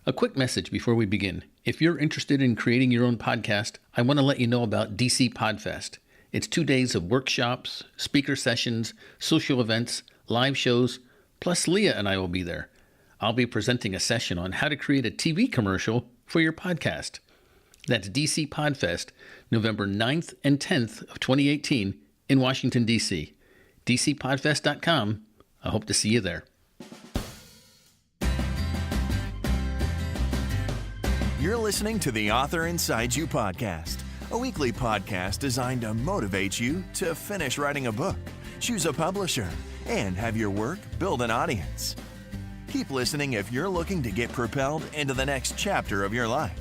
A quick message before we begin. If you're interested in creating your own podcast, I want to let you know about DC Podfest. It's 2 days of workshops, speaker sessions, social events, live shows, plus Leah and I will be there. I'll be presenting a session on how to create a TV commercial for your podcast. That's DC Podfest, November 9th and 10th of 2018 in Washington, D.C. DCPodfest.com. I hope to see you there. You're listening to the Author Inside You podcast, a weekly podcast designed to motivate you to finish writing a book, choose a publisher, and have your work build an audience. Keep listening if you're looking to get propelled into the next chapter of your life.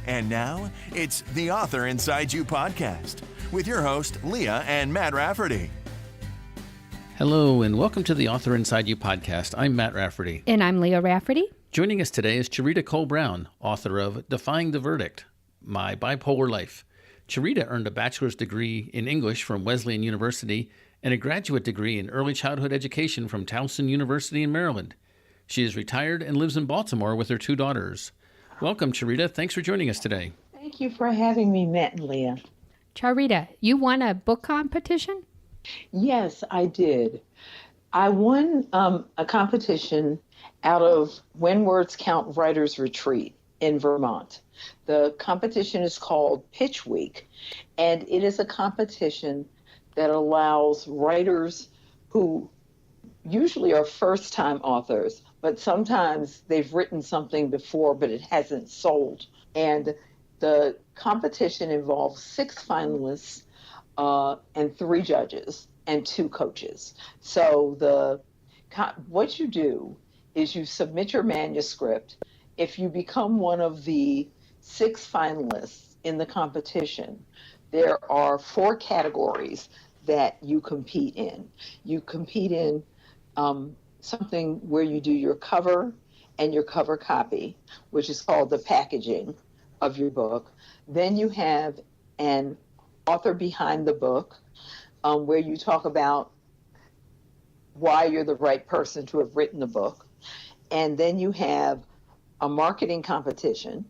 And now, it's the Author Inside You podcast with your host, Leah and Matt Rafferty. Hello, and welcome to the Author Inside You podcast. I'm Matt Rafferty. And I'm Leah Rafferty. Joining us today is Charita Cole Brown, author of Defying the Verdict, My Bipolar Life. Charita earned a bachelor's degree in English from Wesleyan University and a graduate degree in early childhood education from Towson University in Maryland. She is retired and lives in Baltimore with her 2 daughters. Welcome, Charita. Thanks for joining us today. Thank you for having me, Matt and Leah. Charita, you won a book competition? Yes, I did. I won a competition out of When Words Count Writers Retreat in Vermont. The competition is called Pitch Week, and it is a competition that allows writers who usually are first-time authors, but sometimes they've written something before, but it hasn't sold. And the competition involves 6 finalists and 3 judges and 2 coaches. So what you do is you submit your manuscript. If you become one of the 6 finalists in the competition, there are 4 categories that you compete in. You compete in something where you do your cover and your cover copy, which is called the packaging of your book. Then you have an author behind the book, where you talk about why you're the right person to have written the book. And then you have a marketing competition,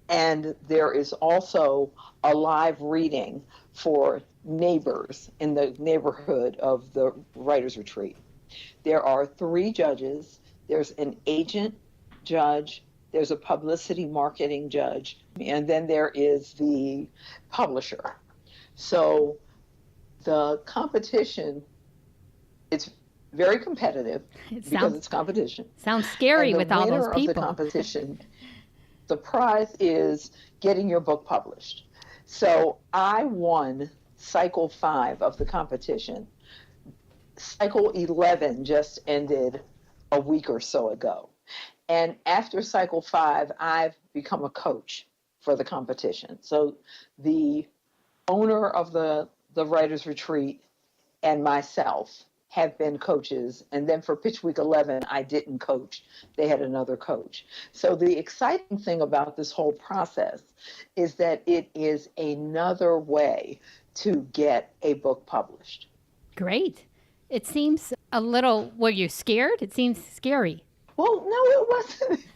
and there is also a live reading for neighbors in the neighborhood of the Writers Retreat. There are 3 judges. There's an agent judge, there's a publicity marketing judge, and then there is the publisher. So the competition, it's very competitive because it's competition. Sounds scary with all those people. The winner of the competition, the prize is getting your book published. So I won cycle 5 of the competition. Cycle 11 just ended a week or so ago. And after cycle 5, I've become a coach for the competition. So the owner of the Writers Retreat and myself have been coaches. And then for Pitch Week 11, I didn't coach. They had another coach. So the exciting thing about this whole process is that it is another way to get a book published. Great. It seems a little, were you scared? It seems scary. Well, no, it wasn't.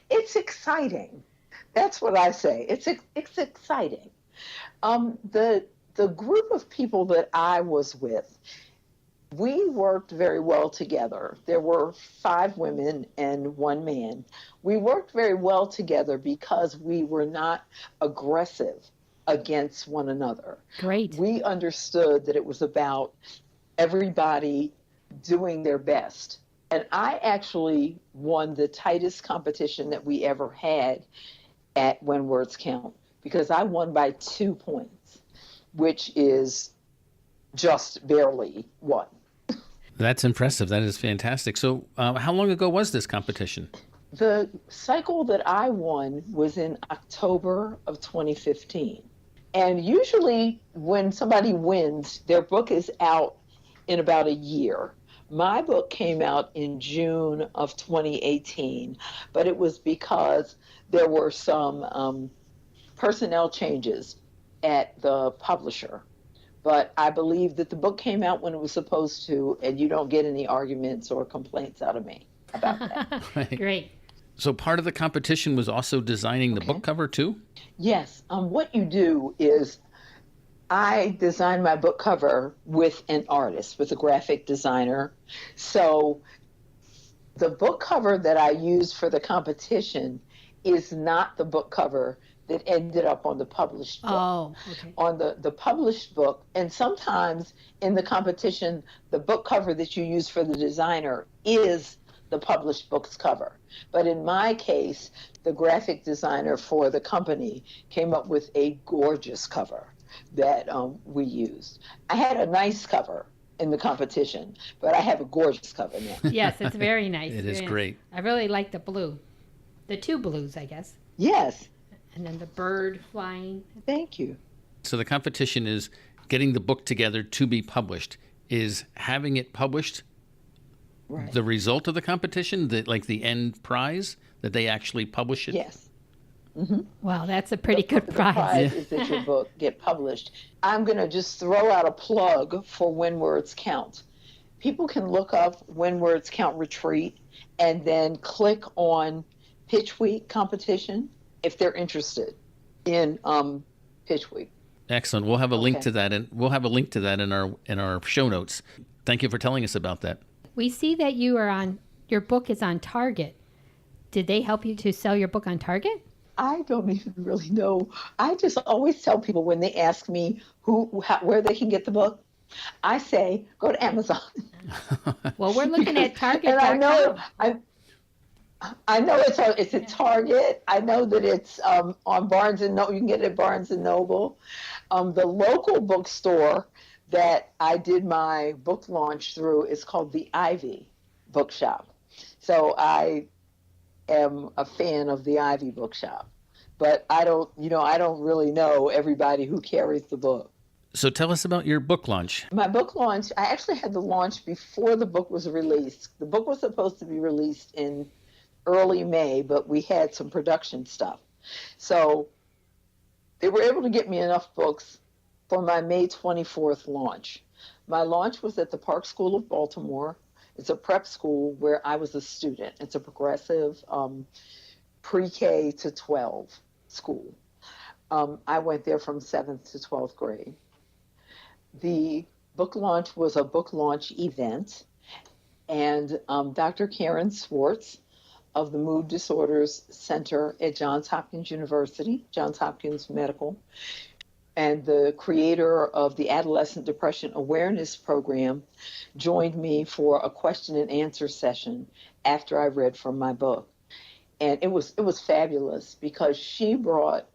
It's exciting. That's what I say. It's exciting. The group of people that I was with, we worked very well together. There were 5 women and 1 man. We worked very well together because we were not aggressive against one another. Great. We understood that it was about everybody doing their best. And I actually won the tightest competition that we ever had at When Words Count, because I won by 2 points, which is just barely 1. That's impressive. That is fantastic. So how long ago was this competition? The cycle that I won was in October of 2015. And usually when somebody wins, their book is out in about a year. My book came out in June of 2018, but it was because there were some personnel changes at the publisher. But I believe that the book came out when it was supposed to, and you don't get any arguments or complaints out of me about that. Great. So part of the competition was also designing the book cover too? Yes. What you do is I design my book cover with an artist, with a graphic designer. So the book cover that I used for the competition is not the book cover that ended up on the published book. Oh, okay. On the published book, and sometimes in the competition, the book cover that you use for the designer is the published book's cover. But in my case, the graphic designer for the company came up with a gorgeous cover that we used. I had a nice cover in the competition, but I have a gorgeous cover now. Yes, it's very nice. It is Very great. nice. I really like the blue. The two blues, I guess. Yes. And then the bird flying. Thank you. So the competition is getting the book together to be published. Is having it published Right. the result of the competition, like the end prize, that they actually publish it? Yes. Wow, that's a pretty good The prize. prize is that your book get published. I'm going to just throw out a plug for When Words Count. People can look up When Words Count Retreat and then click on Pitch Week competition if they're interested in Pitch Week. Excellent. We'll have a link Okay. to that, and we'll have a link to that in our show notes. Thank you for telling us about that. We see that your book is on Target. Did they help you to sell your book on Target? I don't even really know. I just always tell people when they ask me where they can get the book, I say go to Amazon. Well, we're looking at Target. And I know it's at Target. I know that it's on Barnes and Noble. You can get it at Barnes and Noble. The local bookstore that I did my book launch through is called the Ivy Bookshop. So I am a fan of the Ivy Bookshop, but I don't really know everybody who carries the book. So tell us about your book launch. My book launch, I actually had the launch before the book was released. The book was supposed to be released in early May, but we had some production stuff. So they were able to get me enough books for my May 24th launch. My launch was at the Park School of Baltimore. It's a prep school where I was a student. It's a progressive pre-K to 12 school. I went there from 7th to 12th grade. The book launch was a book launch event, and Dr. Karen Swartz of the Mood Disorders Center at Johns Hopkins University, Johns Hopkins Medical, and the creator of the Adolescent Depression Awareness Program joined me for a question and answer session after I read from my book. And it was fabulous because she brought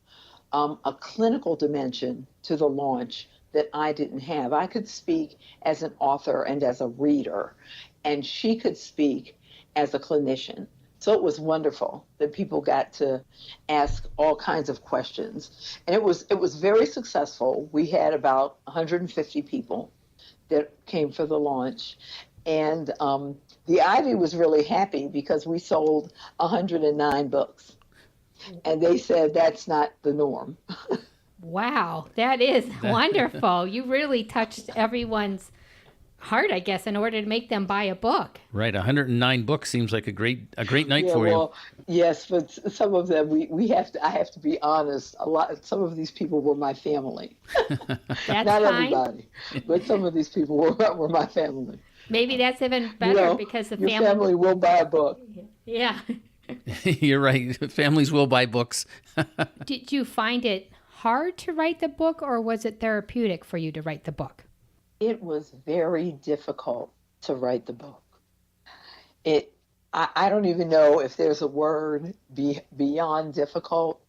a clinical dimension to the launch that I didn't have. I could speak as an author and as a reader, and she could speak as a clinician. So it was wonderful that people got to ask all kinds of questions. And it was very successful. We had about 150 people that came for the launch. And the Ivy was really happy because we sold 109 books. And they said that's not the norm. Wow, that is wonderful. You really touched everyone's heart, I guess, in order to make them buy a book. Right, 109 books seems like a great night for you. Yes, but some of them I have to be honest. Some of these people were my family. That's Not fine. everybody, but some of these people were my family. Maybe that's even better because the your family will buy a book. Yeah. You're right. Families will buy books. Did you find it hard to write the book, or was it therapeutic for you to write the book? It was very difficult to write the book. I don't even know if there's a word beyond difficult,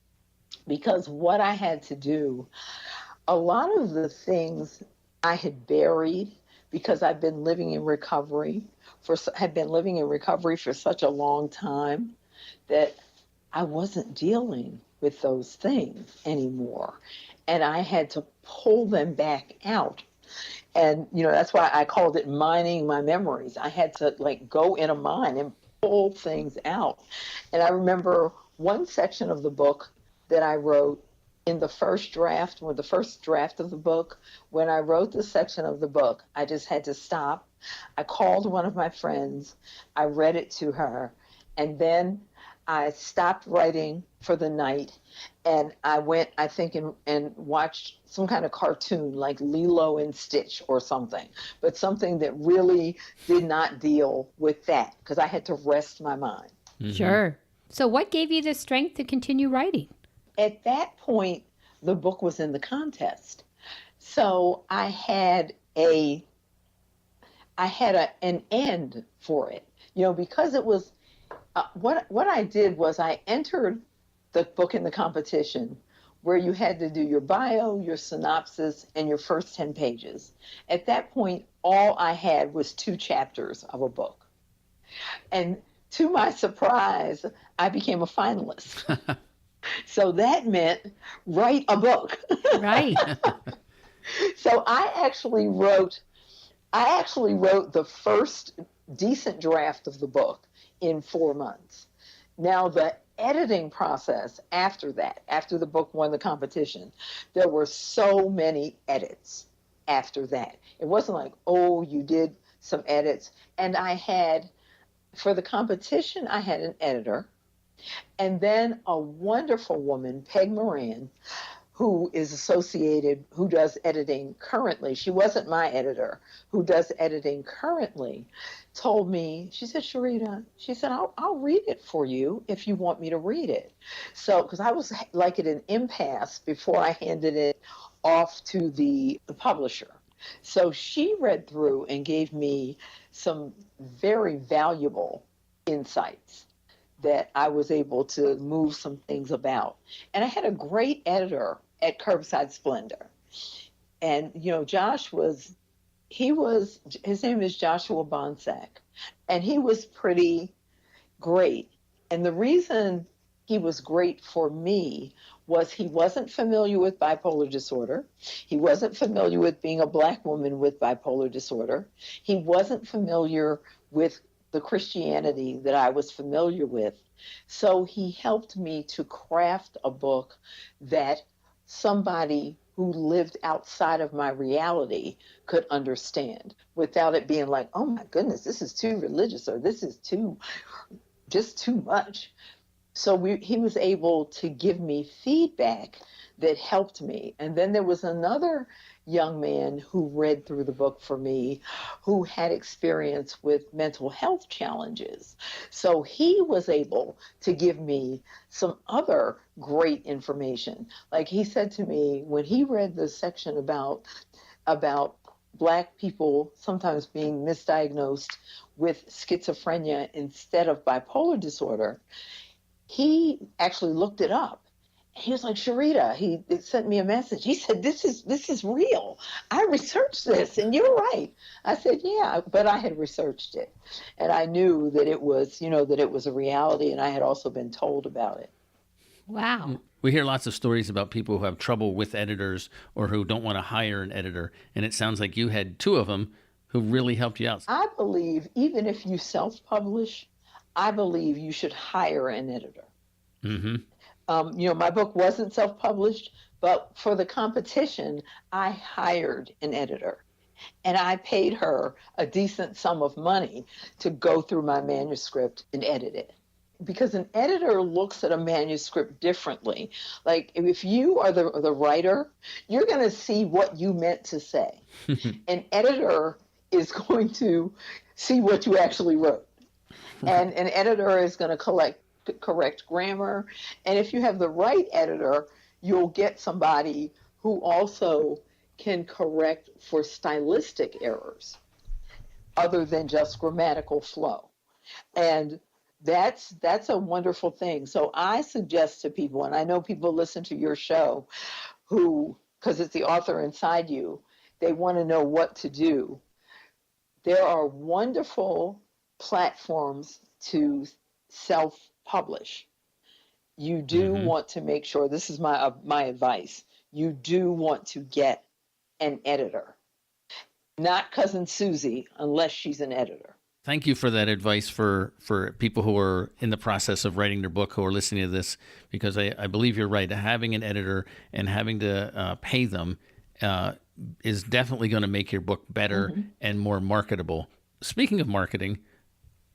because what I had to do, a lot of the things I had buried because I've been living in recovery for such a long time that I wasn't dealing with those things anymore. And I had to pull them back out. And, that's why I called it mining my memories. I had to go in a mine and pull things out. And I remember one section of the book that I wrote in the first draft of the book. When I wrote this section of the book, I just had to stop. I called one of my friends. I read it to her. And then I stopped writing for the night, and I went, I think, and watched some kind of cartoon like Lilo and Stitch or something, but something that really did not deal with that because I had to rest my mind. Sure. So what gave you the strength to continue writing? At that point, the book was in the contest. So I had an end for it, because it was what I did was I entered the book in the competition where you had to do your bio, your synopsis, and your first 10 pages. At that point, all I had was 2 chapters of a book. And to my surprise, I became a finalist. So that meant write a book. Right. So I actually wrote the first decent draft of the book in 4 months. Now, the editing process after that, after the book won the competition, there were so many edits after that. It wasn't like, oh, you did some edits. And for the competition, I had an editor, and then a wonderful woman, Peg Moran, who does editing currently. She wasn't my editor, who does editing currently, told me, she said, Charita, she said, I'll read it for you if you want me to read it. So, because I was like at an impasse before I handed it off to the publisher. So she read through and gave me some very valuable insights that I was able to move some things about. And I had a great editor at Curbside Splendor. And, his name is Joshua Bonsack, and he was pretty great. And the reason he was great for me was he wasn't familiar with bipolar disorder. He wasn't familiar with being a Black woman with bipolar disorder. He wasn't familiar with the Christianity that I was familiar with. So he helped me to craft a book that somebody who lived outside of my reality could understand without it being like, oh my goodness, this is too religious, or this is just too much. So he was able to give me feedback that helped me. And then there was another young man who read through the book for me who had experience with mental health challenges. So he was able to give me some other great information. Like he said to me when he read the section about Black people sometimes being misdiagnosed with schizophrenia instead of bipolar disorder, he actually looked it up. He was like, Charita, he sent me a message. He said, this is real. I researched this, and you're right. I said, yeah, but I had researched it. And I knew that it was, that it was a reality, and I had also been told about it. Wow. We hear lots of stories about people who have trouble with editors or who don't want to hire an editor. And it sounds like you had 2 of them who really helped you out. I believe even if you self-publish, I believe you should hire an editor. Mm-hmm. My book wasn't self-published, but for the competition, I hired an editor, and I paid her a decent sum of money to go through my manuscript and edit it. Because an editor looks at a manuscript differently. Like if you are the writer, you're going to see what you meant to say. An editor is going to see what you actually wrote. And an editor is going to correct grammar. And if you have the right editor, you'll get somebody who also can correct for stylistic errors other than just grammatical flow. And that's a wonderful thing. So I suggest to people, and I know people listen to your show who, because it's the author inside you, they want to know what to do. There are wonderful platforms to self-publish. You do want to make sure, this is my advice, you do want to get an editor. Not Cousin Susie, unless she's an editor. Thank you for that advice for people who are in the process of writing their book, who are listening to this, because I believe you're right. Having an editor and having to pay them is definitely going to make your book better and more marketable. Speaking of marketing,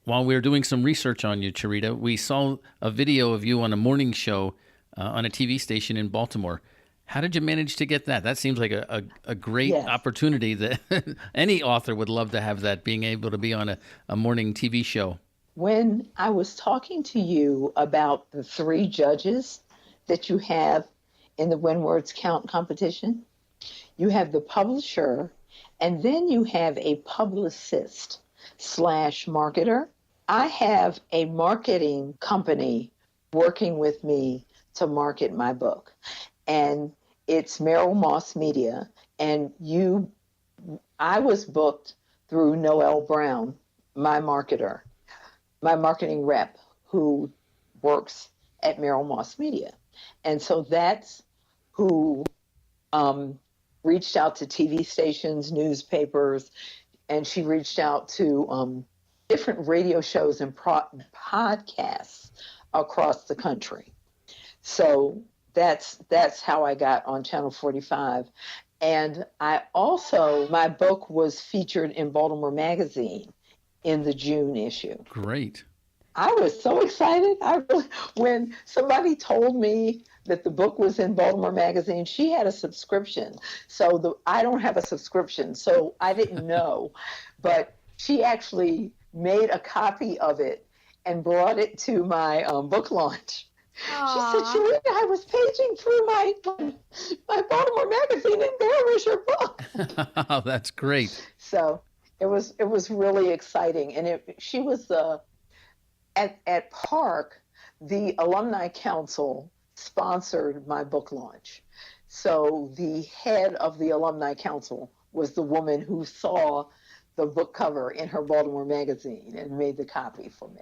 While we were doing some research on you, Charita, we saw a video of you on a morning show on a TV station in Baltimore. How did you manage to get that? That seems like a great Yes. opportunity that any author would love to have, that being able to be on a morning TV show. When I was talking to you about the 3 judges that you have in the When Words Count competition, you have the publisher, and then you have a publicist / marketer. I have a marketing company working with me to market my book, and it's Merrill Moss Media. And I was booked through Noel Brown, my marketer, my marketing rep, who works at Merrill Moss Media. And so that's who reached out to TV stations, newspapers, and she reached out to different radio shows and podcasts across the country. So that's how I got on Channel 45. And I also, my book was featured in Baltimore Magazine in the June issue. Great. I was so excited. When somebody told me that the book was in Baltimore Magazine, she had a subscription. So I don't have a subscription, so I didn't know. But she actually made a copy of it and brought it to my book launch. Aww. She said, Charita, I was paging through my Baltimore Magazine, and there was your book. Oh, that's great. So it was really exciting. And she was at Park, the Alumni Council sponsored my book launch. So the head of the Alumni Council was the woman who saw the book cover in her Baltimore Magazine and made the copy for me.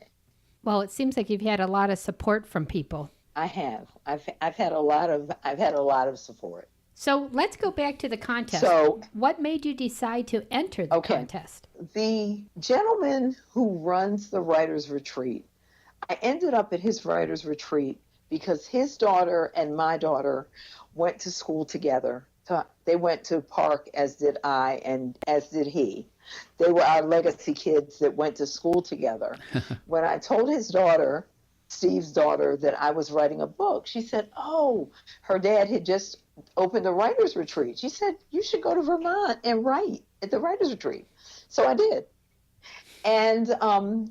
Well, it seems like you've had a lot of support from people. I have. I've had a lot of support. So let's go back to the contest. So what made you decide to enter the contest? The gentleman who runs the Writers Retreat, I ended up at his Writers Retreat because his daughter and my daughter went to school together. They went to Park, as did I, and as did he. They were our legacy kids that went to school together. When I told his daughter, Steve's daughter, that I was writing a book, she said, oh, her dad had just opened a Writers Retreat. She said, you should go to Vermont and write at the Writers Retreat. So I did. And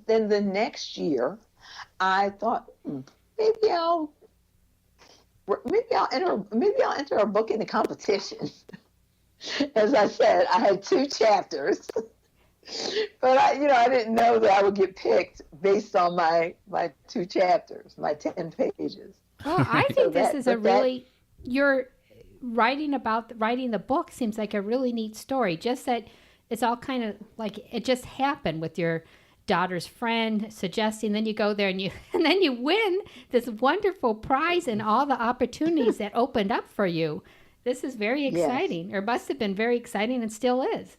then the next year, I thought, maybe I'll enter a book in the competition. As I said, I had 2 chapters, but I didn't know that I would get picked based on my 2 chapters, my 10 pages. Well, I think you're writing the book seems like a really neat story. Just that it's all kind of like it just happened with your daughter's friend suggesting, then you go there and then you win this wonderful prize and all the opportunities that opened up for you. This is very exciting, or must have been very exciting, and still is.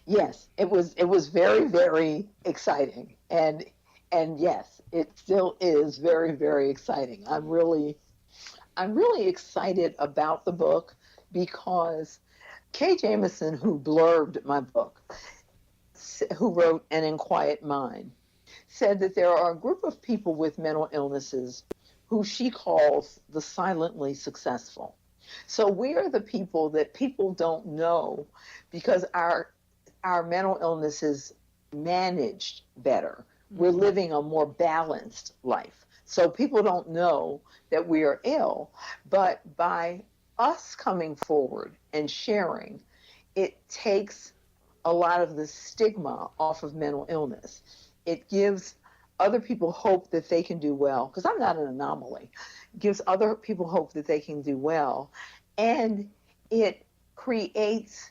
Yes, it was very, very exciting, and yes, it still is very, very exciting. I'm really excited about the book because Kay Jamison, who blurbed my book, who wrote An Unquiet Mind, said that there are a group of people with mental illnesses who she calls the silently successful. So we are the people that people don't know because our mental illness is managed better. We're living a more balanced life. So people don't know that we are ill, but by us coming forward and sharing, it takes a lot of the stigma off of mental illness. It gives other people hope that they can do well, because I'm not an anomaly. It gives other people hope that they can do well, and it creates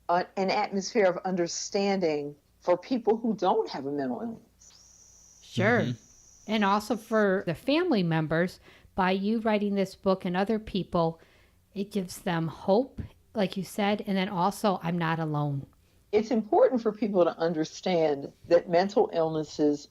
an atmosphere of understanding for people who don't have a mental illness. Sure. Mm-hmm. And also for the family members, by you writing this book and other people, it gives them hope, like you said, and then also, I'm not alone. It's important for people to understand that mental illnesses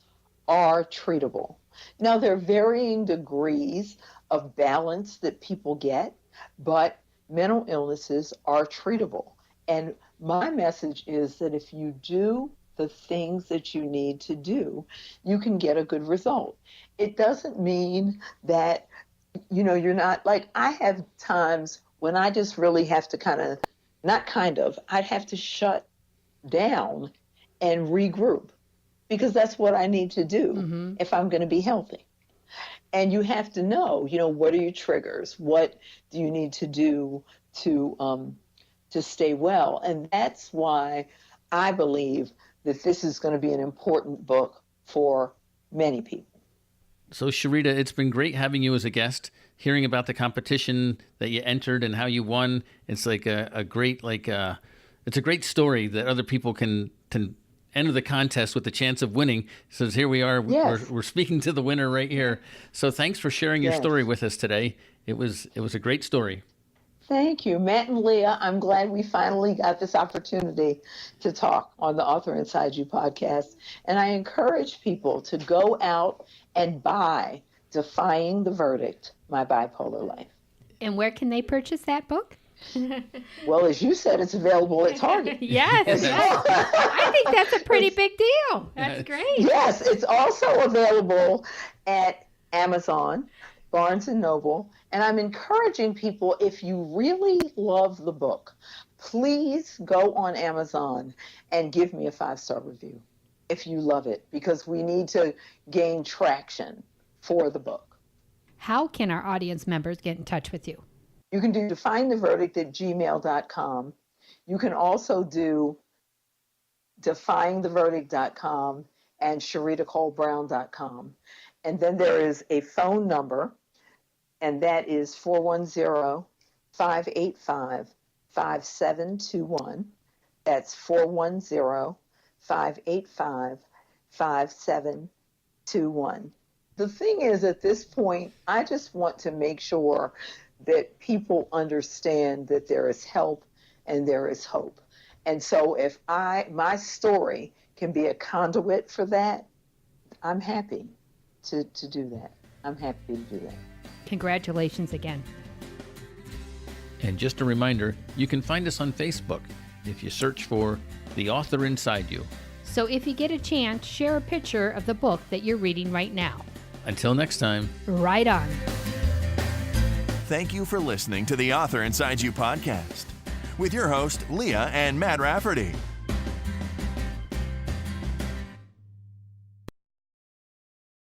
are treatable. Now, there are varying degrees of balance that people get, but mental illnesses are treatable. And my message is that if you do the things that you need to do, you can get a good result. It doesn't mean that, you're not like, I have times when I just really have to I'd have to shut down and regroup, because that's what I need to do if I'm going to be healthy. And you have to know, what are your triggers? What do you need to do to stay well? And that's why I believe that this is going to be an important book for many people. So, Charita, it's been great having you as a guest, hearing about the competition that you entered and how you won. It's like a great, it's a great story that other people can enter the contest with the chance of winning. So here we are. Yes. We're speaking to the winner right here. So thanks for sharing your story with us today. It was a great story. Thank you, Matt and Leah. I'm glad we finally got this opportunity to talk on the Author Inside You podcast. And I encourage people to go out and buy Defying the Verdict, My Bipolar Life. And where can they purchase that book? Well, as you said, it's available at Target. Yes. I think that's a pretty big deal. That's great. Yes, it's also available at Amazon, Barnes & Noble. And I'm encouraging people, if you really love the book, please go on Amazon and give me a 5-star review if you love it, because we need to gain traction for the book. How can our audience members get in touch with you? You can do defyingtheverdict@gmail.com. You can also do defyingtheverdict.com and CharitaColeBrown.com. And then there is a phone number, and that is 410-585-5721. That's 410-585-5721. The thing is, at this point, I just want to make sure that people understand that there is help and there is hope. And so if my story can be a conduit for that, I'm happy to do that. I'm happy to do that. Congratulations again. And just a reminder, you can find us on Facebook if you search for The Author Inside You. So if you get a chance, share a picture of the book that you're reading right now. Until next time. Right on. Thank you for listening to the Author Inside You podcast with your host, Leah and Matt Rafferty.